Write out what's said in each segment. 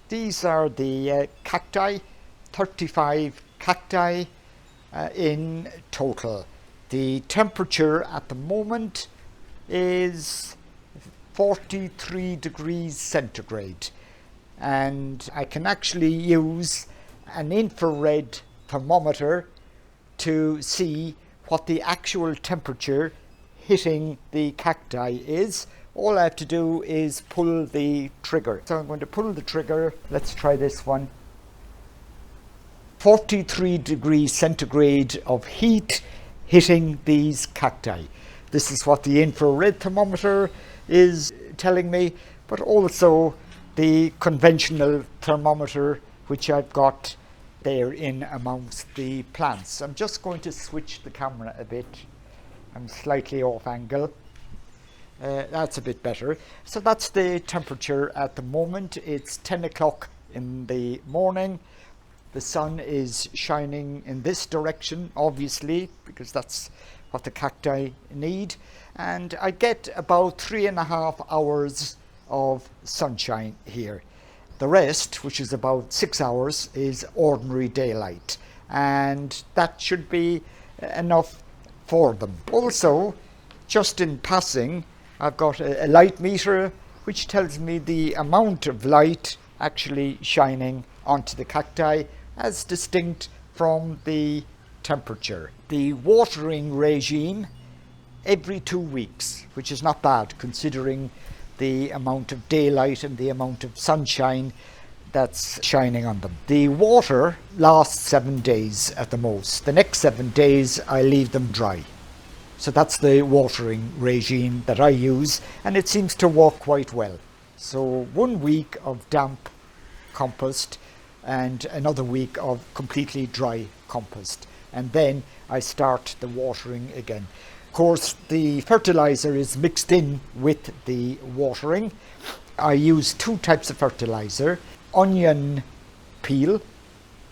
These are the cacti, 35 cacti in total. The temperature at the moment is 43 degrees centigrade, and I can actually use an infrared thermometer to see what the actual temperature hitting the cacti is. All I have to do is pull the trigger. So I'm going to pull the trigger. Let's try this one. 43 degrees centigrade of heat hitting these cacti. This is what the infrared thermometer is telling me, but also the conventional thermometer which I've got there in amongst the plants. I'm just going to switch the camera a bit. I'm slightly off angle. That's a bit better. So that's the temperature at the moment. It's 10 o'clock in the morning. The sun is shining in this direction, obviously, because that's what the cacti need. And I get about 3.5 hours of sunshine here. The rest, which is about 6 hours, is ordinary daylight. And that should be enough for them. Also, just in passing, I've got a light meter which tells me the amount of light actually shining onto the cacti as distinct from the temperature. The watering regime every 2 weeks, which is not bad considering the amount of daylight and the amount of sunshine that's shining on them. The water lasts 7 days at the most. The next 7 days I leave them dry. So that's the watering regime that I use, and it seems to work quite well. So 1 week of damp compost and another week of completely dry compost, and then I start the watering again. Of course, the fertilizer is mixed in with the watering. I use 2 types of fertilizer: onion peel,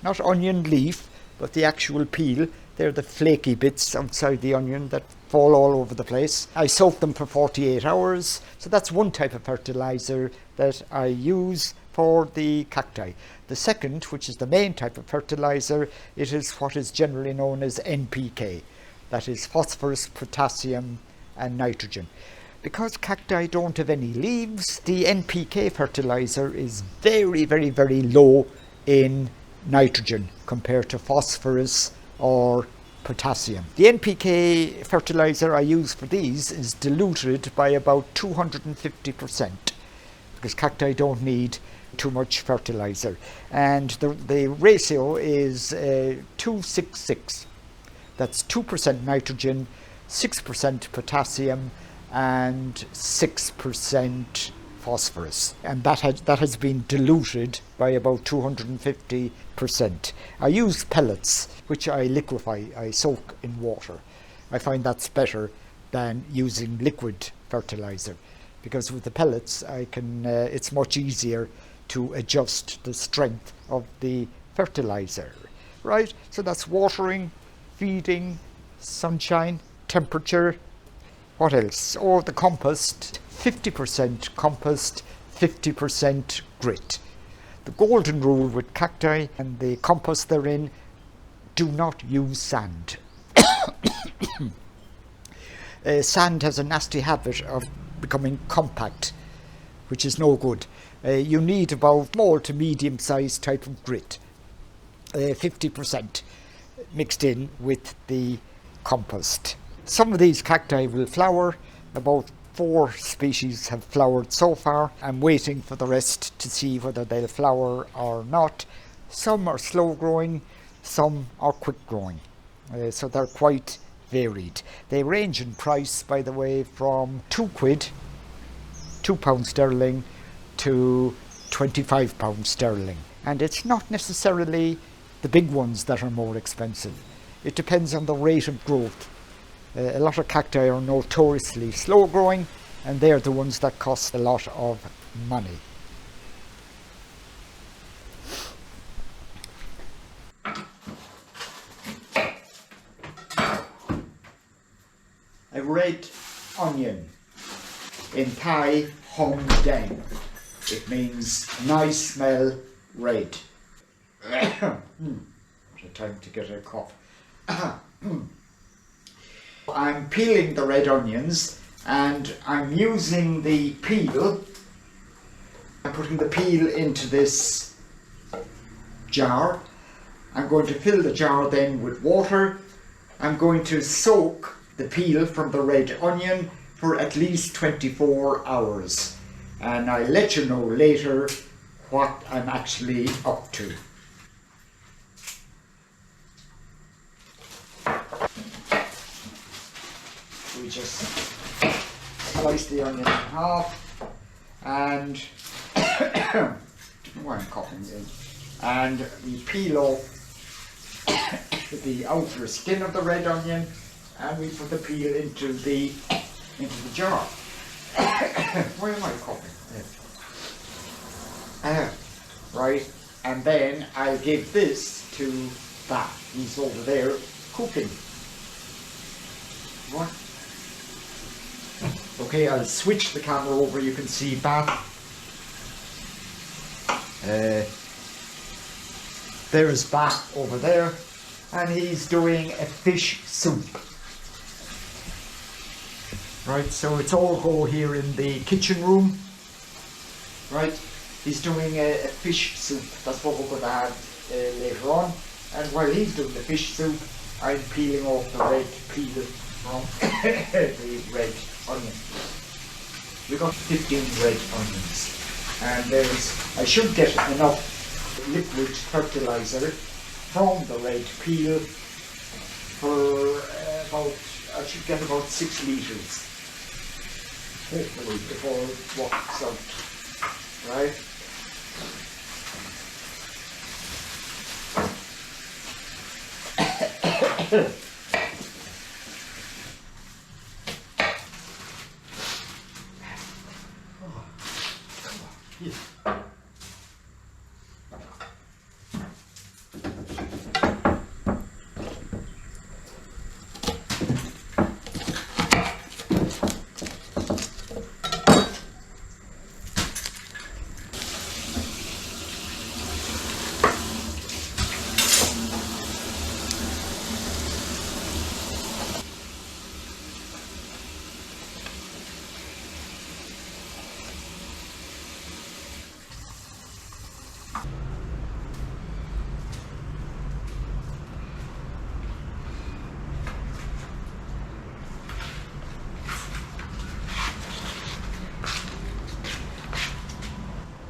not onion leaf, but the actual peel. They're the flaky bits outside the onion that fall all over the place. I soak them for 48 hours. So that's one type of fertilizer that I use for the cacti. The second, which is the main type of fertilizer, it is what is generally known as NPK. That is phosphorus, potassium and nitrogen. Because cacti don't have any leaves, the NPK fertilizer is very, very, very low in nitrogen compared to phosphorus or potassium. The NPK fertilizer I use for these is diluted by about 250%, because cacti don't need too much fertilizer, and the ratio is 266. That's 2% nitrogen, 6% potassium and 6% phosphorus, and that has been diluted by about 250%. I use pellets, which I liquefy, I soak in water. I find that's better than using liquid fertilizer, because with the pellets I can it's much easier to adjust the strength of the fertilizer. Right, so that's watering, feeding, sunshine, temperature. What else? Oh, the compost. 50% compost, 50% grit. The golden rule with cacti and the compost they're in: do not use sand. Sand has a nasty habit of becoming compact, which is no good. You need about small to medium sized type of grit, 50% mixed in with the compost. Some of these cacti will flower. About 4 species have flowered so far. I'm waiting for the rest to see whether they'll flower or not. Some are slow growing, some are quick growing, so they're quite varied. They range in price, by the way, from £2, £2 sterling, to £25 sterling. And it's not necessarily the big ones that are more expensive. It depends on the rate of growth. A lot of cacti are notoriously slow growing, and they're the ones that cost a lot of money. A red onion, in Thai, hong dang. it means nice smell red. What a time to get a cough. I'm peeling the red onions and I'm using the peel. I'm putting the peel into this jar. I'm going to fill the jar then with water. I'm going to soak the peel from the red onion for at least 24 hours. And I'll let you know later what I'm actually up to. We just slice the onion in half and why I'm coughing in. And we peel off the outer skin of the red onion and we put the peel into the jar. Why am I coughing? Right, and then I'll give this to Bat. He's over there cooking. What? Okay, I'll switch the camera over. You can see Bat. There's Bat over there, and he's doing a fish soup. Right, so it's all go here in the kitchen room. Right, he's doing a fish soup. That's what we're going to have later on. And while he's doing the fish soup, I'm peeling off the red peel from the red onion. We've got 15 red onions. And I should get enough liquid fertilizer from the red peel for I should get about 6 litres. Hopefully before it walks out. Right?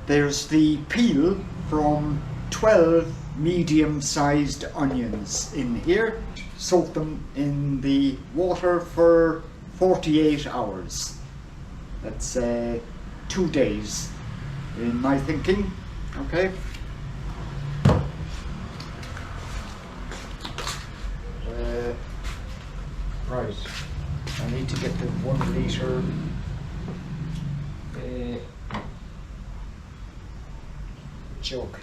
There's the peel from 12 medium-sized onions in here. Soak them in the water for 48 hours. That's 2 days in my thinking. Okay. Right. I need to get the 1 litre jug.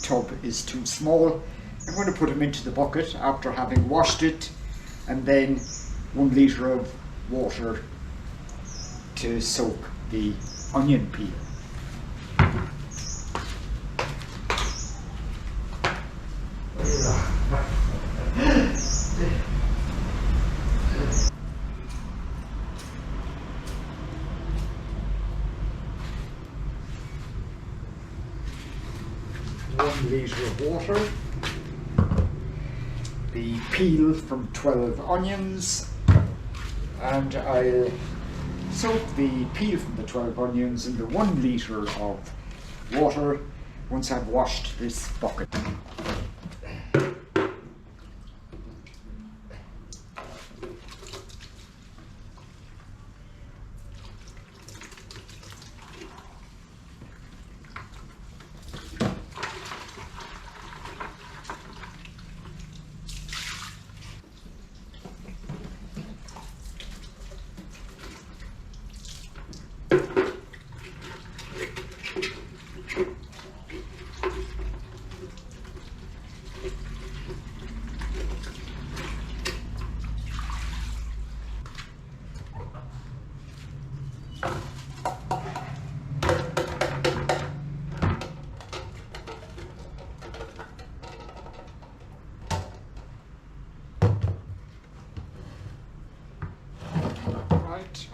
Tub is too small. I'm going to put them into the bucket after having washed it, and then 1 litre of water to soak the onion peel. Litre of water, the peel from 12 onions, and I'll soak the peel from the 12 onions in the 1 litre of water once I've washed this bucket.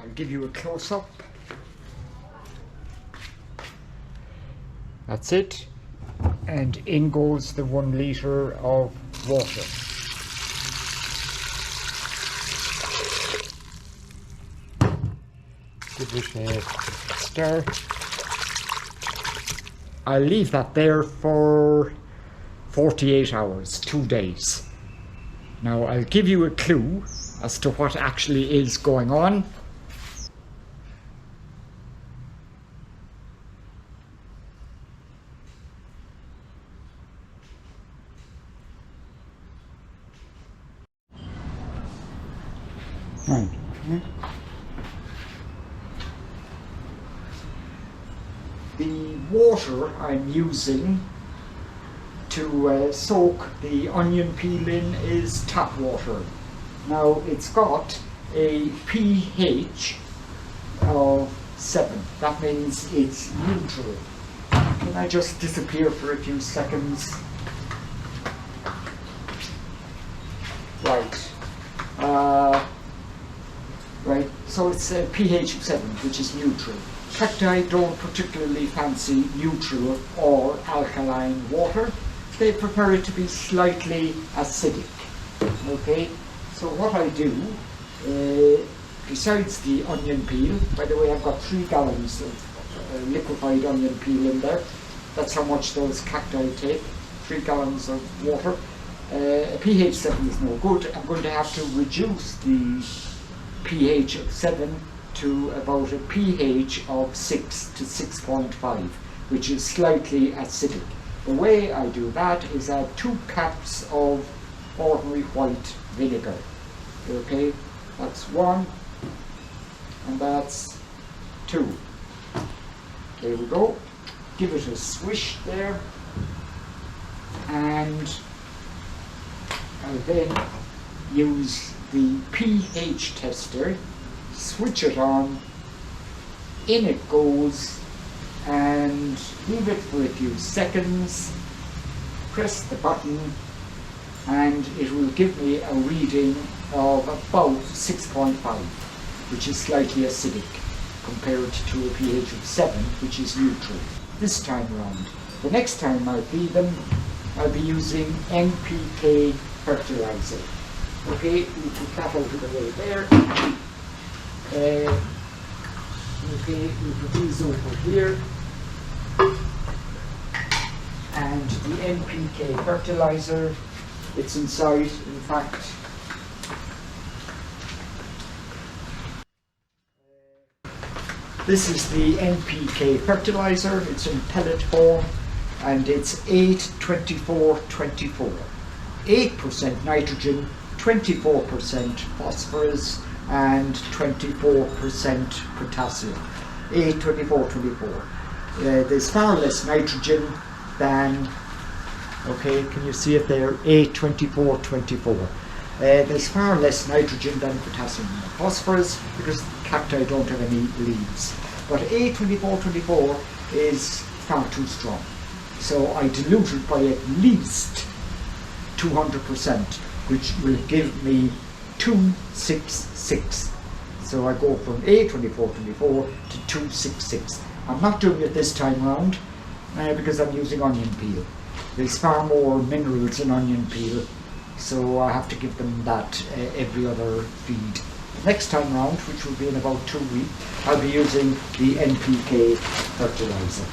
I'll give you a close-up. That's it. And in goes the 1 litre of water. Give it a stir. I'll leave that there for 48 hours, 2 days. Now I'll give you a clue as to what actually is going on. Right. The water I'm using to soak the onion peel in is tap water. Now it's got a pH of 7. That means it's neutral. Can I just disappear for a few seconds? Right. Right, so it's a pH of 7, which is neutral. Cacti don't particularly fancy neutral or alkaline water. They prefer it to be slightly acidic. Okay, so what I do, besides the onion peel, by the way, I've got 3 gallons of liquefied onion peel in there. That's how much those cacti take, 3 gallons of water. A pH 7 is no good. I'm going to have to reduce the pH of 7 to about a pH of 6 to 6.5, which is slightly acidic. The way I do that is add 2 cups of ordinary white vinegar. Okay, that's 1 and that's 2. There we go. Give it a swish there, and I'll then use the pH tester, switch it on, in it goes, and leave it for a few seconds, press the button, and it will give me a reading of about 6.5, which is slightly acidic compared to a pH of 7, which is neutral. This time round. The next time I feed them, I'll be using NPK fertilizer. Okay, we put that out of the way there. Okay, we put these over here. And the NPK fertilizer, it's inside, in fact. This is the NPK fertilizer. It's in pellet form, and it's 8-24-24. 8% nitrogen, 24% phosphorus, and 24% potassium. 8-24-24. There's far less nitrogen than, okay, can you see it there? 8-24-24. There's far less nitrogen than potassium and phosphorus because cacti don't have any leaves. But 8-24-24 is far too strong. So I dilute it by at least 200%, which will give me 266. So I go from 8-24-24 to 266. I'm not doing it this time round because I'm using onion peel. There's far more minerals in onion peel, so I have to give them that every other feed. Next time round, which will be in about 2 weeks, I'll be using the NPK fertilizer.